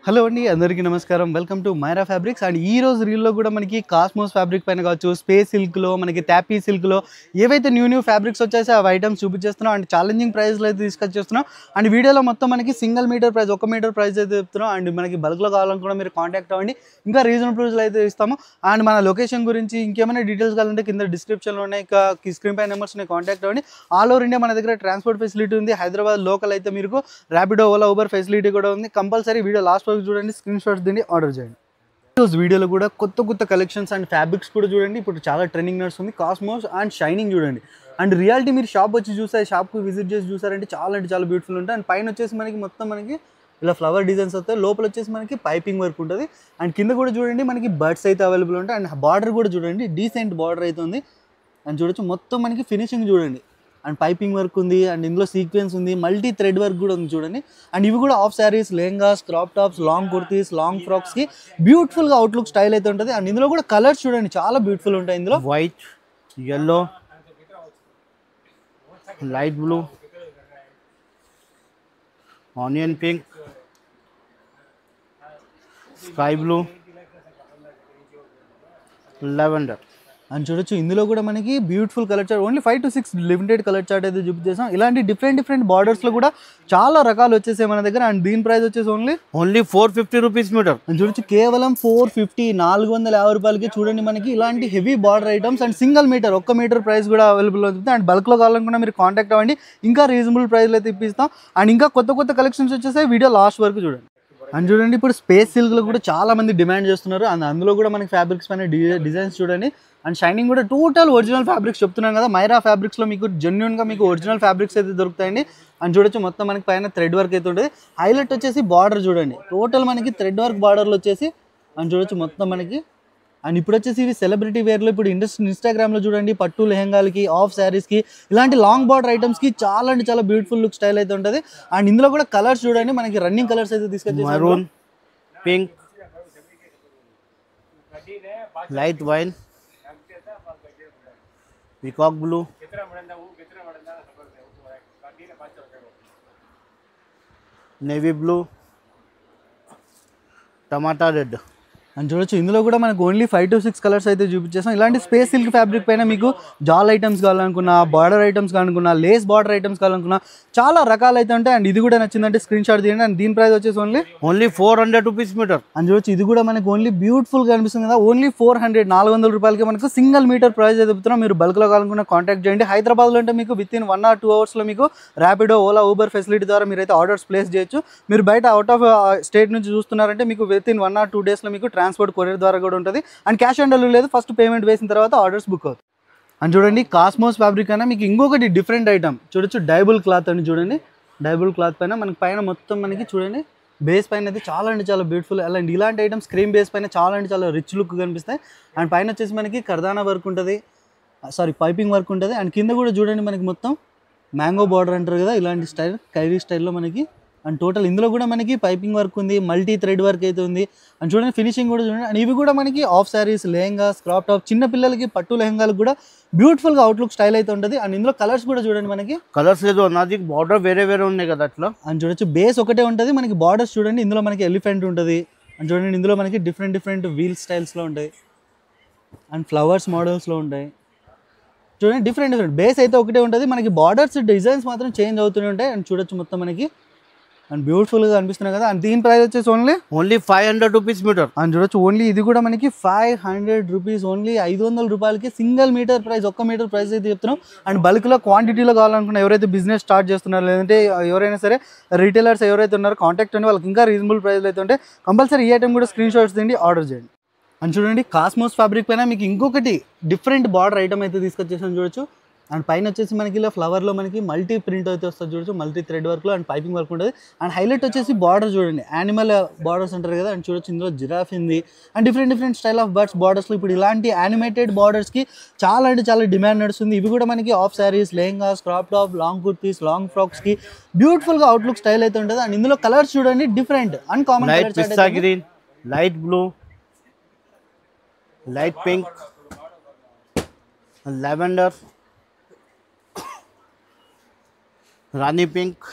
Hello అండి, అందరికీ నమస్కారం. Welcome to Myra fabrics. And ఈ రోజు రీల్లో కూడా మనకి కాస్మోస్ ఫ్యాబ్రిక్ పైన కావచ్చు, స్పేస్ సిల్క్లో, మనకి తాపీ సిల్క్లో ఏవైతే న్యూ ఫ్యాబ్రిక్స్ వచ్చేసి ఆ ఐటమ్స్ చూపించేస్తున్నాం. అండ్ ఛాలెంజింగ్ ప్రైస్లో అయితే తీసుకొచ్చేస్తున్నాం. అండ్ వీడియోలో మొత్తం మనకి single metre price, 1 metre price అయితే చెప్తున్నాం. అండ్ మనకి బల్క్లో కావాలనుకున్నా మీరు కాంటాక్ట్ అవ్వండి, ఇంకా రీజనబుల్ ప్రైస్లో అయితే ఇస్తాము. అండ్ మన లొకేషన్ గురించి ఇంకేమైనా డీటెయిల్స్ కావాలంటే కింద డిస్క్రిప్షన్లో ఉన్నాయి, ఇంకా స్క్రీన్ పై నెంబర్స్ కాంటాక్ట్ అవ్వండి. ఆల్ ఓవర్ ఇండియా మన దగ్గర ట్రాన్స్పోర్ట్ ఫెసిలిటీ ఉంది. హైదరాబాద్ లోకల్ అయితే మీకు ర్యాపిడో, ఓలా, ఊబర్ ఫెసిలిటీ కూడా ఉంది. కంపల్సరీ వీడియో లాస్ట్ వరకు చూడండి, స్క్రీన్ షాట్స్ దిండి ఆర్డర్ చేయండి. ఈరోజు వీడియోలో కూడా కొత్త కలెక్షన్స్ అండ్ ఫ్యాబ్రిక్స్ కూడా చూడండి. ఇప్పుడు చాలా ట్రెండింగ్ నడుస్తుంది కాస్మోస్ అండ్ షైనింగ్ చూడండి. అండ్ రియాలిటీ మీరు షాప్ వచ్చి చూసారు, షాప్కి విజిట్ చేసి చూసారంటే చాలా అంటే చాలా బ్యూటిఫుల్ ఉంటాయి. అండ్ పైన వచ్చేసి మనకి మొత్తం మనకి ఇలా ఫ్లవర్ డిజైన్స్ వస్తాయి, లోపల వచ్చేసి మనకి పైపింగ్ వర్క్ ఉంటుంది. అండ్ కింద కూడా చూడండి మనకి బర్డ్స్ అయితే అవైలబుల్ ఉంటాయి. అండ్ బార్డర్ కూడా చూడండి, డీసెంట్ బార్డర్ అయితే ఉంది. అండ్ చూడొచ్చు మొత్తం మనకి ఫినిషింగ్ చూడండి. అండ్ పైపింగ్ వర్క్ ఉంది, అండ్ ఇందులో సీక్వెన్స్ ఉంది, మల్టీ థ్రెడ్ వర్క్ కూడా ఉంది చూడండి. అండ్ ఇవి కూడా of sarees, lehengas, crop tops, long kurtis, long ఫ్రాక్స్కి బ్యూటిఫుల్గా అవుట్లుక్ స్టైల్ అయితే ఉంటుంది. అండ్ ఇందులో కూడా కలర్స్ చూడండి చాలా బ్యూటిఫుల్ ఉంటాయి. ఇందులో white, yellow, light blue, onion pink, sky blue, lavender. అని చూడొచ్చు ఇందులో కూడా మనకి beautiful colour chart, only 5 to 6 limited colour chart అయితే చూపించేసాం. ఇలాంటి డిఫరెంట్ బార్డర్స్లో కూడా చాలా రకాలు వచ్చేసాయి మన దగ్గర. అండ్ దీని ప్రైస్ వచ్చేసి ఓన్లీ 450 రూపీస్ మీటర్. అని చూడొచ్చు కేవలం 450, 450 రూపాయలకి చూడండి మనకి ఇలాంటి heavy border items. And single metre, 1 metre price కూడా అవైలబుల్ అవుతుంది. అండ్ బల్క్లో కావాలనుకున్నా మీరు కాంటాక్ట్ అవ్వండి, ఇంకా రీజనబుల్ ప్రైస్లో అయితే ఇప్పిస్తాం. అండ్ ఇంకా కొత్త కలెక్షన్స్ వచ్చేసాయి, వీడియో లాస్ట్ వరకు చూడండి. అండ్ చూడండి ఇప్పుడు స్పేస్ సిల్క్లో కూడా చాలా మంది డిమాండ్ చేస్తున్నారు. అండ్ అందులో కూడా మనకి ఫ్యాబ్రిక్స్ పైన డిజైన్స్ చూడండి. అండ్ షైనింగ్ కూడా టోటల్ ఒరిజినల్ ఫ్యాబ్రిక్స్ చెప్తున్నాను కదా, మైరా ఫ్యాబ్రిక్స్లో మీకు జెన్యూన్గా మీకు ఒరిజినల్ ఫ్యాబ్రిక్స్ అయితే దొరుకుతాయండి. అండ్ చూడొచ్చు మొత్తం మనకి పైన థ్రెడ్ వర్క్ అయితే ఉంటుంది. హైలైట్ వచ్చేసి బార్డర్ చూడండి, టోటల్ మనకి థ్రెడ్ వర్క్ బార్డర్లు వచ్చేసి. అండ్ చూడొచ్చు మొత్తం మనకి. అండ్ ఇప్పుడు వచ్చేసి ఇవి సెలబ్రిటీ వేర్లో ఇప్పుడు ఇన్స్టాగ్రామ్లో చూడండి, పట్టు లెహంగాలకి, ఆఫ్ శారీస్కి, ఇలాంటి లాంగ్ బార్డర్ ఐటమ్స్కి చాలా అంటే చాలా బ్యూటిఫుల్ లుక్ స్టైల్ అయితే ఉంటుంది. అండ్ ఇందులో కూడా కలర్స్ చూడండి, మనకి రన్నింగ్ కలర్స్ అయితే తీసుకొచ్చి maroon, pink, light wine, peacock blue, navy blue, tomato red. అని చూడొచ్చు ఇందులో కూడా మనకు ఓన్లీ 5 to 6 కలర్స్ అయితే చూపించేస్తాం. ఇలాంటి స్పేస్ సిల్క్ ఫ్యాబ్రిక్ పైన మీకు జాల్ ఐటమ్స్ కావాలనుకున్నా, బార్డర్ ఐటమ్స్ కావాలనుకున్నా, లేస్ బార్డర్ ఐటమ్స్ కావాలనుకున్నా చాలా రకాలు అయితే ఉంటాయి. అండ్ ఇది కూడా నచ్చిందంటే స్క్రీన్ షాట్ తీయండి. అండ్ దీని ప్రైస్ వచ్చేసి ఓన్లీ 400 రూపీస్ మీటర్. అని చూడొచ్చు ఇది కూడా మనకు ఓన్లీ బ్యూటిఫుల్గా కనిపిస్తుంది కదా, ఓన్లీ 400 రూపాయలకి మనకు సింగిల్ మీటర్ ప్రైస్ అయితే చెప్తున్నాం. మీరు బల్క్లో కావాలనుకున్నా కాంటాక్ట్ చేయండి. హైదరాబాద్లో అంటే మీకు వితిన్ 1 or 2 అవర్స్లో మీకు ర్యాపిడో, ఓలా, ఊబర్ ఫెసిలిటీ ద్వారా మీరైతే ఆర్డర్స్ ప్లేస్ చేయొచ్చు. మీరు బయట అవుట్ ఆఫ్ స్టేట్ నుంచి చూస్తున్నారంటే మీకు వితిన్ 1 or 2 డేస్లో మీకు ట్రాన్స్పోర్ట్ కొరియర్ ద్వారా కూడా ఉంటుంది. అండ్ క్యాష్ ఆన్ డెలివరీ లేదు, ఫస్ట్ పేమెంట్ వేసిన తర్వాత ఆర్డర్స్ బుక్ అవుతుంది. అని చూడండి కాస్మోస్ ఫ్యాబ్రిక్ అయినా మీకు ఇంకొకటి డిఫరెంట్ ఐటమ్ చూడొచ్చు, డైబుల్ క్లాత్ అని చూడండి. డైబుల్ క్లాత్ పైన మనకి పైన మొత్తం మనకి చూడండి బేస్ పైన అయితే చాలా అంటే చాలా బ్యూటిఫుల్. అలాంటి ఇలాంటి ఐటమ్స్ క్రీమ్ బేస్ పైన చాలా అంటే చాలా రిచ్ లుక్ కనిపిస్తాయి. అండ్ పైన వచ్చేసి మనకి కర్దానా వర్క్ ఉంటుంది, పైపింగ్ వర్క్ ఉంటుంది. అండ్ కింద కూడా చూడండి మనకి మొత్తం మ్యాంగో బార్డర్ అంటారు కదా, ఇలాంటి స్టైల్ కైరీ స్టైల్లో మనకి. అండ్ టోటల్ ఇందులో కూడా మనకి పైపింగ్ వర్క్ ఉంది, మల్టీ థ్రెడ్ వర్క్ అయితే ఉంది. అండ్ చూడండి ఫినిషింగ్ కూడా చూడండి. అండ్ ఇవి కూడా మనకి of sarees, lehengas, crop top, చిన్న పిల్లలకి పట్టు లెహంగాలకు కూడా బ్యూటిఫుల్గా అవుట్లుక్ స్టైల్ అయితే ఉంటుంది. అండ్ ఇందులో కలర్స్ కూడా చూడండి, మనకి కలర్స్ లేదు నాది, బార్డర్ వేరే ఉన్నాయి కదా అట్లా. అని చూడొచ్చు బేస్ ఒకటే ఉంటుంది, మనకి బార్డర్స్ చూడండి. ఇందులో మనకి ఎలిఫెంట్ ఉంటుంది. అండ్ చూడండి ఇందులో మనకి డిఫరెంట్ వీల్ స్టైల్స్లో ఉంటాయి. అండ్ ఫ్లవర్స్ మోడల్స్లో ఉంటాయి. చూడండి డిఫరెంట్ బేస్ అయితే ఒకటే ఉంటుంది, మనకి బార్డర్స్ డిజైన్స్ మాత్రం చేంజ్ అవుతూనే ఉంటాయి. అండ్ చూడొచ్చు మొత్తం మనకి అండ్ బ్యూటిఫుల్గా కనిపిస్తున్నాయి కదా. అండ్ దీని ప్రైస్ వచ్చేసి ఓన్లీ 500 రూపీస్ మీటర్. అని చూడొచ్చు ఓన్లీ ఇది కూడా మనకి 500 రూపీస్, ఓన్లీ 500 రూపాయలకి single metre price, 1 metre price అయితే చెప్తున్నాం. అండ్ బల్క్లో క్వాంటిటీలో కావాలనుకున్న ఎవరైతే బిజినెస్ స్టార్ట్ చేస్తున్నారో, లేదంటే ఎవరైనా సరే రీటైలర్స్ ఎవరైతే ఉన్నారో కాంటాక్ట్ అండి, వాళ్ళకి ఇంకా రీజనబుల్ ప్రైస్లో అయితే ఉంటే కంపల్సరీ ఈ ఐటమ్ కూడా స్క్రీన్ షాట్స్ తిండి ఆర్డర్ చేయండి. అని చూడండి కాస్మోస్ ఫ్యాబ్రిక్ పైన మీకు ఇంకొకటి డిఫరెంట్ బార్డర్ ఐటమ్ అయితే తీసుకొచ్చేసాను చూడొచ్చు. అండ్ పైన వచ్చేసి మనకి ఇలా ఫ్లవర్లో మనకి మల్టీ ప్రింట్ అయితే వస్తుంది చూడొచ్చు, మల్టీ థ్రెడ్ వర్క్లో అండ్ పైపింగ్ వర్క్ ఉంటుంది. అండ్ హైలైట్ వచ్చేసి బార్డర్ చూడండి, యానిమల్ బార్డర్స్ అంటారు కదా. అండ్ చూడొచ్చు ఇందులో జిరాఫ్ ఉంది. And different style of birds బార్డర్స్లో ఇప్పుడు ఇలాంటి యానిమేటెడ్ బార్డర్స్కి చాలా అంటే చాలా డిమాండ్ నడుస్తుంది. ఇవి కూడా మనకి of sarees, lehengas, crop top, long kurtis, long ఫ్రాక్స్కి బ్యూటిఫుల్గా అవుట్లుక్ స్టైల్ అయితే ఉంటుంది. అండ్ ఇందులో కలర్స్ చూడండి different uncommon light pista green, light blue, light pink, lavender, rani pink,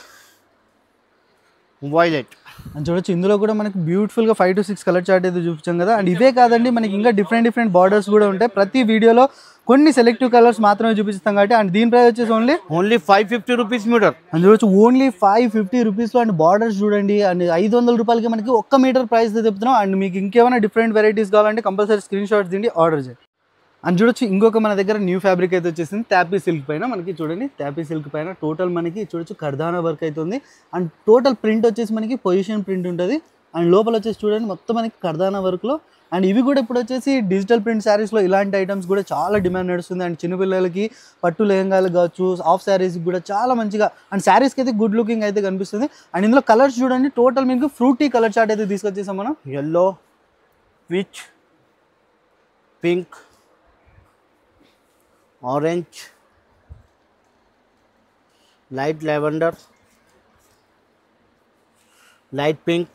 violet. అని చూడొచ్చు ఇందులో కూడా మనకి బ్యూటిఫుల్గా 5 to 6 కలర్ చార్ట్ అయితే చూపించాం కదా. అండ్ ఇవే కాదండి మనకి ఇంకా డిఫరెంట్ బార్డర్స్ కూడా ఉంటాయి. ప్రతి వీడియోలో కొన్ని సెలెక్టివ్ కలర్స్ మాత్రమే చూపిస్తాం కాబట్టి. అండ్ దీని ప్రైస్ వచ్చేసి ఓన్లీ 550 రూపీస్ మీటర్. అని చూడొచ్చు ఓన్లీ 550 రూపీస్లో. అండ్ బార్డర్స్ చూడండి. అండ్ 500 రూపాయలకి మనకి 1 మీటర్ ప్రైస్ చెప్తున్నాం. అండ్ మీకు ఇంకేమైనా డిఫరెంట్ వెరైటీస్ కావాలంటే కంపల్సరీ స్క్రీన్ షాట్స్ తిండి ఆర్డర్ చేయండి. అని చూడొచ్చు ఇంకొక మన దగ్గర న్యూ ఫ్యాబ్రిక్ అయితే వచ్చేసింది తాపీ సిల్క్ పైన. మనకి చూడండి తాపీ సిల్క్ పైన టోటల్ మనకి చూడొచ్చు కర్దానా వర్క్ అవుతుంది. అండ్ టోటల్ ప్రింట్ వచ్చేసి మనకి పొజిషన్ ప్రింట్ ఉంటుంది. అండ్ లోపల వచ్చేసి చూడండి మొత్తం మనకి కర్దానా వర్క్లో. అండ్ ఇవి కూడా ఇప్పుడు వచ్చేసి డిజిటల్ ప్రింట్ శారీస్లో ఇలాంటి ఐటమ్స్ కూడా చాలా డిమాండ్ నడుస్తుంది. అండ్ చిన్నపిల్లలకి పట్టు లెహంగాలు కావచ్చు, ఆఫ్ శారీస్ కూడా చాలా మంచిగా అండ్ శారీస్కి అయితే గుడ్ లుకింగ్ అయితే కనిపిస్తుంది. అండ్ ఇందులో కలర్స్ చూడండి టోటల్ మీకు ఫ్రూటీ కలర్ చార్ట్ అయితే తీసుకొచ్చేసాం మనం. Yellow, peach, pink, orange, light lavender, light pink,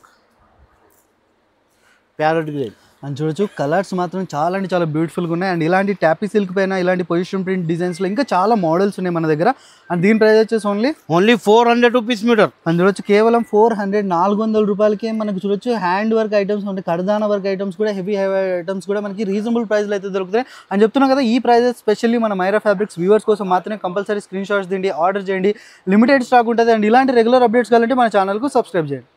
parrot green. అని చూడొచ్చు కలర్స్ మాత్రం చాలా అంటే చాలా బ్యూటిఫుల్గా ఉన్నాయి. అండ్ ఇలాంటి టాపీ సిల్క్ పైన ఇలాంటి పొజిషన్ ప్రింట్ డిజైన్స్లో ఇంకా చాలా మోడల్స్ ఉన్నాయి మన దగ్గర. అండ్ దీని ప్రైస్ వచ్చేసి ఓన్లీ 400 రూపీస్ మీటర్. అని చూడొచ్చు కేవలం 400 రూపాయలకి మనకి చూడొచ్చు హ్యాండ్ వర్క్ ఐటమ్స్ ఉంటాయి, కర్దానా వర్క్ ఐటమ్స్ కూడా, హెవీ ఐటమ్స్ కూడా మనకి రీజనబుల్ ప్రైస్లో అయితే దొరుకుతాయి. అని చెప్తున్నాం కదా, ఈ ప్రైజెస్ స్పెషల్లీ మన మైరా ఫ్యాబ్రిక్స్ వ్యూవర్స్ కోసం మాత్రమే. కంపల్సరీ స్క్రీన్ షాట్స్ తిండి ఆర్డర్ చేయండి. లిమిటెడ్ స్టాక్ ఉంటుంది. అండ్ ఇలాంటి రెగ్యులర్ అప్డేట్స్ కావాలంటే మన ఛానల్కు సబ్స్క్రైబ్ చేయండి.